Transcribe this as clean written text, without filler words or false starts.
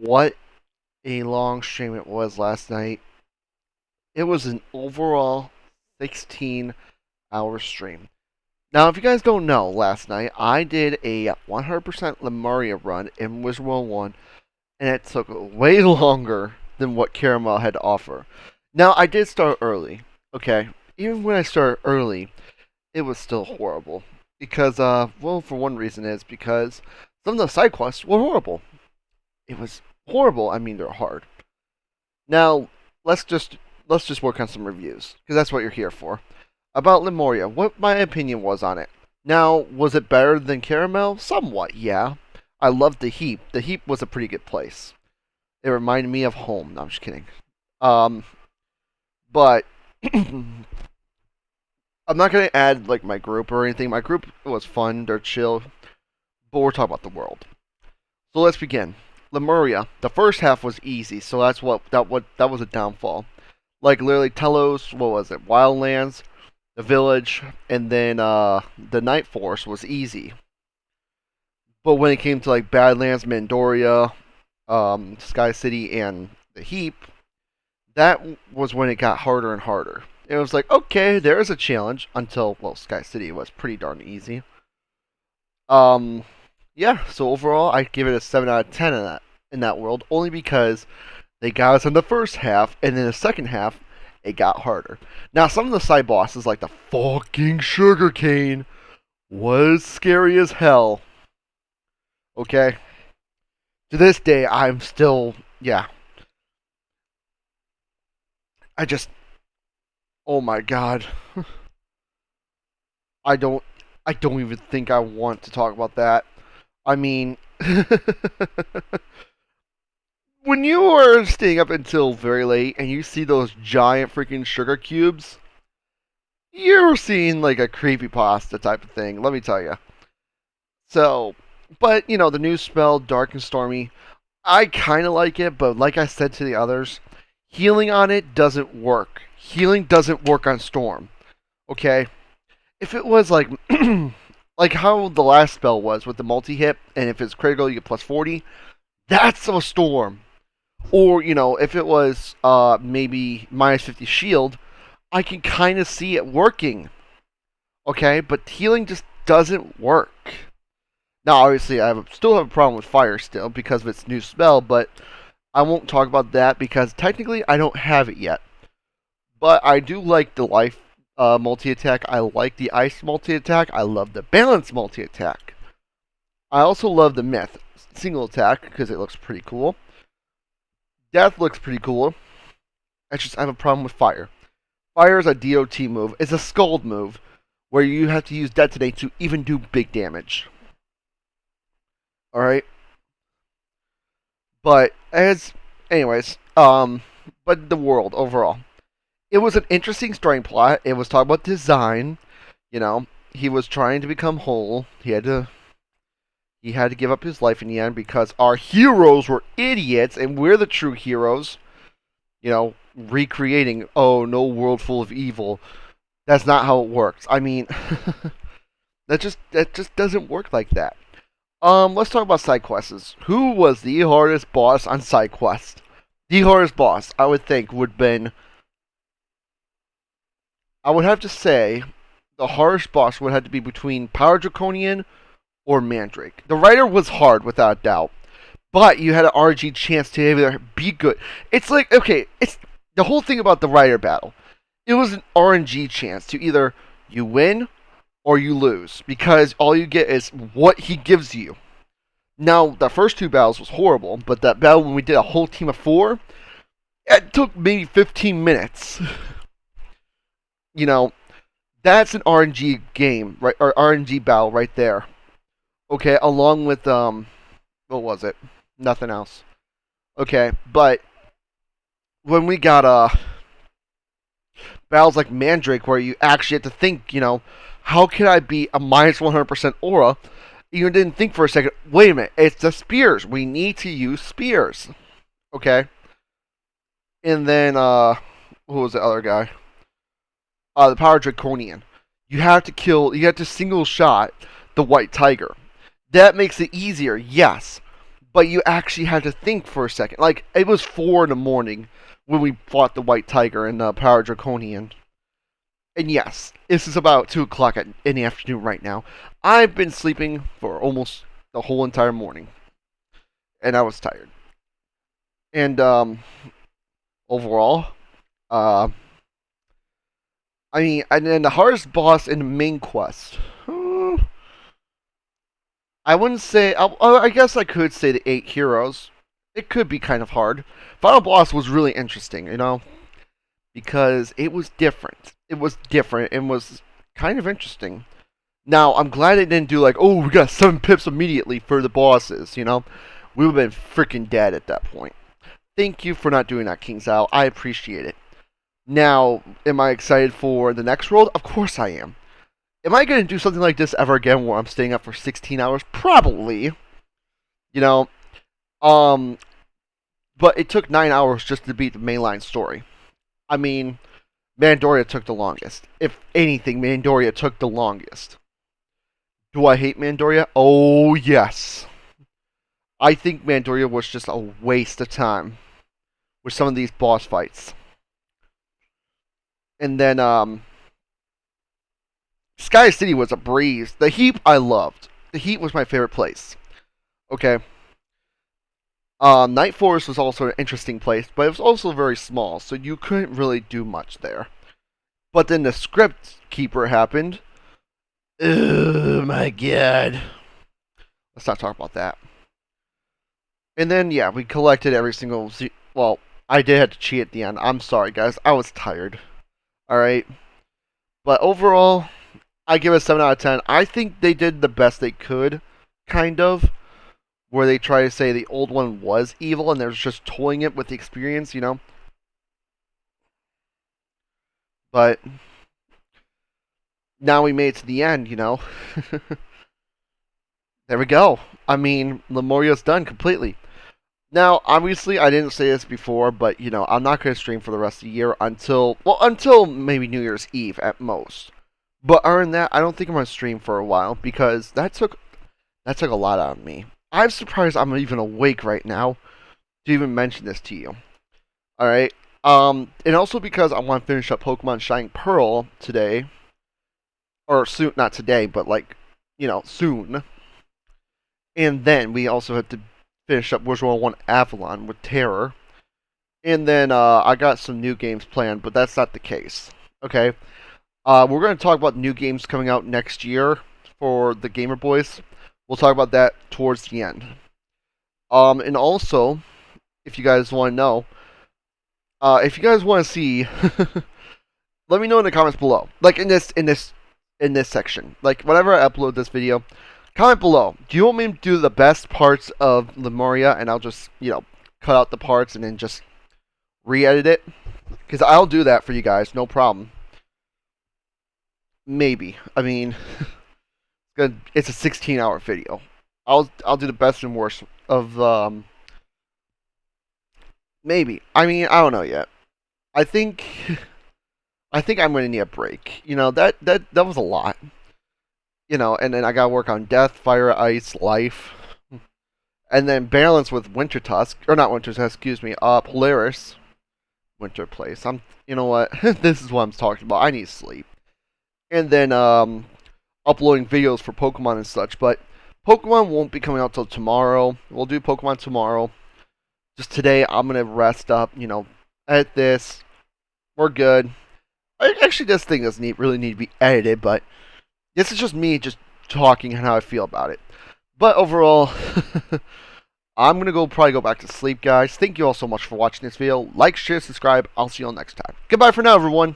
What a long stream it was last night. It was an overall 16-hour stream. Now, if you guys don't know, last night I did a 100% Lemuria run in Wizard World 1, and it took way longer than what Caramel had to offer. Now, I did start early, okay? Even when I started early, it was still horrible. Because, well, for one reason is because some of the side quests were horrible. It was horrible. I mean, they're hard. Now, let's just let's just work on some reviews because that's what you're here for. About Lemuria, what my opinion was on it. Now, was it better than Caramel? Somewhat, yeah. I loved the heap. The heap was a pretty good place. It reminded me of home. No, I'm just kidding. Um, but I'm not gonna add like my group or anything. My group was fun. They're chill. But we're talking about the world. So let's begin. Lemuria. The first half was easy, so that was a downfall. Like literally Telos, what was it? Wildlands, the village, and then the Night Force was easy. But when it came to like Badlands, Mandoria, Sky City, and the Heap, that was when it got harder and harder. It was like, okay, there is a challenge until well, Sky City was pretty darn easy. Um, yeah. So overall, I give it a 7 out of 10 in that world, only because they got us in the first half, and in the second half, it got harder. Now, some of the side bosses, like the fucking sugarcane, was scary as hell. Okay? To this day, I'm still, yeah. I just, oh my god. I don't, I don't even think I want to talk about that. I mean, when you are staying up until very late and you see those giant freaking sugar cubes, you're seeing like a creepypasta type of thing, let me tell you. So, but you know, the new spell, Dark and Stormy, I kind of like it, but like I said to the others, healing on it doesn't work. Healing doesn't work on Storm. Okay? If it was like like how the last spell was with the multi-hit, and if it's critical you get plus 40, that's a Storm. Or, you know, if it was maybe minus 50 shield, I can kind of see it working. Okay? But healing just doesn't work. Now, obviously, still have a problem with fire still because of its new spell, but I won't talk about that because technically I don't have it yet. But I do like the life multi attack. I like the ice multi attack. I love the balance multi attack. I also love the myth single attack because it looks pretty cool. Death looks pretty cool. I have a problem with fire. Fire is a DOT move. It's a scald move where you have to use detonate to even do big damage. All right. But but the world overall, it was an interesting starting plot. It was talking about design. You know, he was trying to become whole. He had to give up his life in the end because our heroes were idiots, and we're the true heroes. You know, recreating. Oh, no world full of evil. That's not how it works. I mean, that just doesn't work like that. Let's talk about side quests. Who was the hardest boss on side quest? The hardest boss, I would think, would been. I would have to say, the hardest boss would have to be between Power Draconian or Mandrake. The writer was hard, without a doubt, but you had an RNG chance to either be good. It's like okay, it's the whole thing about the writer battle. It was an RNG chance to either you win or you lose because all you get is what he gives you. Now, the first two battles was horrible, but that battle when we did a whole team of four, it took maybe 15 minutes. You know, that's an RNG game, right? Or RNG battle right there. Okay, along with what was it? Nothing else. Okay, but when we got battles like Mandrake, where you actually have to think, you know, how can I be a minus 100% aura? You didn't think for a second. Wait a minute, it's the spears. We need to use spears. Okay, and then who was the other guy? The Power Draconian. You have to single shot the White Tiger. That makes it easier, yes. but you actually had to think for a second. Like, it was 4 in the morning when we fought the White Tiger and the Power Draconian. And yes, this is about 2 o'clock in the afternoon right now. I've been sleeping for almost the whole entire morning, and I was tired. And overall, uh, I mean, and then the hardest boss in the main quest. I wouldn't say. I guess I could say the 8 heroes. It could be kind of hard. Final boss was really interesting, because it was different. It was different and was kind of interesting. Now, I'm glad they didn't do like, oh, we got 7 pips immediately for the bosses, We would have been freaking dead at that point. Thank you for not doing that, King's Owl. I appreciate it. Now, am I excited for the next world? Of course I am. Am I going to do something like this ever again where I'm staying up for 16 hours? Probably. You know, um, but it took 9 hours just to beat the mainline story. I mean, Mandoria took the longest. If anything, Mandoria took the longest. Do I hate Mandoria? Oh, yes. I think Mandoria was just a waste of time with some of these boss fights. And then, Sky City was a breeze. The Heap I loved. The Heap was my favorite place. Okay. Night Forest was also an interesting place, but it was also very small, so you couldn't really do much there. But then the Script Keeper happened. Oh my god. Let's not talk about that. And then, yeah, we collected every single... Well, I did have to cheat at the end. I'm sorry, guys. I was tired. Alright? But overall, I give it a 7 out of 10. I think they did the best they could, kind of. Where they try to say the old one was evil and they're just toying it with the experience, But now we made it to the end, There we go. I mean, Lemuria's done completely. Now, obviously, I didn't say this before, but, I'm not going to stream for the rest of the year until maybe New Year's Eve at most. But other than that, I don't think I'm going to stream for a while because that took a lot out of me. I'm surprised I'm even awake right now to even mention this to you. Alright? And also because I want to finish up Pokemon Shining Pearl today. Or soon, not today, but soon. And then we also have to finish up Wizard 1 Avalon with Terror. And then I got some new games planned, but that's not the case. Okay? We're going to talk about new games coming out next year for the Gamer Boys. We'll talk about that towards the end. And also, if you guys want to know, if you guys want to see, let me know in the comments below. Like in this section. Like whenever I upload this video, comment below. Do you want me to do the best parts of Lemuria and I'll just, cut out the parts and then just re-edit it? Because I'll do that for you guys, no problem. Maybe. I mean, it's a 16-hour video. I'll do the best and worst of maybe. I mean, I don't know yet. I think I'm gonna need a break. That was a lot. And then I gotta work on Death, Fire, Ice, Life, and then balance with Winter Tusk, or not Winter Tusk, excuse me, Polaris, Winter Place. You know what? This is what I'm talking about. I need sleep. And then uploading videos for Pokemon and such, but Pokemon won't be coming out till tomorrow. We'll do Pokemon tomorrow. Just today, I'm gonna rest up. Edit this. We're good. Actually, this thing doesn't really need to be edited, but this is just me just talking and how I feel about it. But overall, I'm gonna probably go back to sleep, guys. Thank you all so much for watching this video. Like, share, subscribe. I'll see you all next time. Goodbye for now, everyone.